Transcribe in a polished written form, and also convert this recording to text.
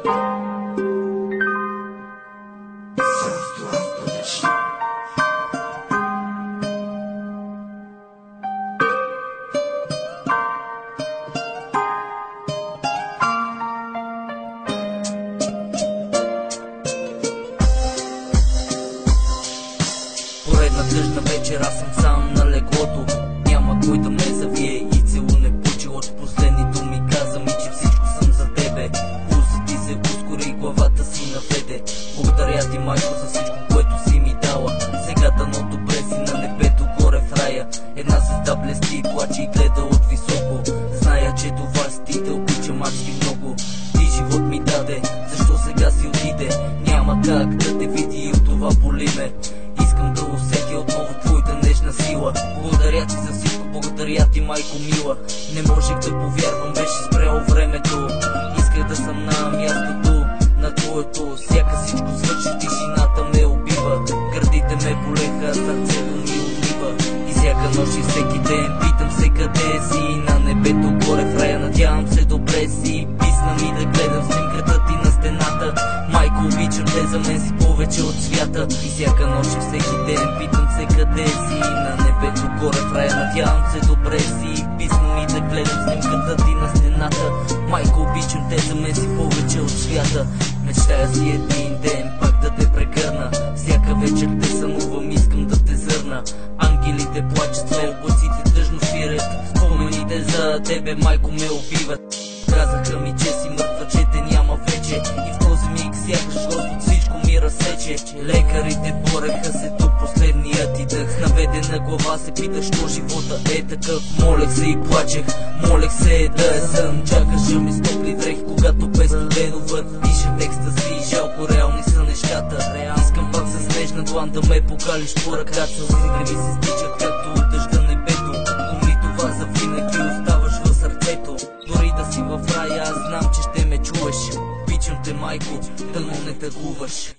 Поредна тъжна вечер, аз съм сам на леглото. Няма кой да ме завие и целуне почелото. Последни думи каза ми, че всичко съм за тебе. Пулсът ти се ускори, главата си наведе. Благодаря ти, майко, за всичко, което си ми дала. Сега дано добре си на небето, горе в рая. Една звезда блести, плаче и гледа от високо. Зная, че това си ти, те обичам адски много. Ти живот ми даде, защо сега си отиде? Няма как да те види и от това боли ме. Искам да усетя отново твоята нежна сила. Благодаря ти за всичко, благодаря ти, майко мила. Не можех да повярвам, беше спряло времето. Исках да съм на мястото на твоето. Сяка всичко свърши, тишината ме убива. Гърдите ме болеха, сърцето ми умива. И всяка нощ и всеки ден питам се къде си. На небето горе в рая, надявам се добре си. Писна ми да гледам снимката ти на стената. Майко, обичам те, за мен си повече от свята. И всяка нощ и всеки ден питам се къде си. На небето горе в рая, надявам се добре си. Писна ми да гледам снимката ти на стената. Майко, обичам те, за мен си повече от свята. Мечтая си един ден пак да те прегърна. Всяка вечер те сънувам, искам да те зърна. Ангелите плачат, сме облаците тъжно свирят. Спомените за тебе, майко, ме убиват. Казаха ми, че си мъртва, че те няма вече. И в този миг сякаш Господ всичко ми разсече. Лекарите бореха се до последният и дъх. Наведена глава се питах, що живота е такъв. Молех се и плачех, молех се да е сън. Чакаше ми с топли дрехи, когато бе студено вън. Пише текста си, жалко реални са нещата. Искам пак с нежна длан да ме покалиш по ръката. Сълзите ми се стичат както от дъжда небето. Помни това завинаги, оставаш в сърцето. Дори да си в рая, аз знам, че ще ме чуваш. Обичам те, майко, дано не тъгуваш.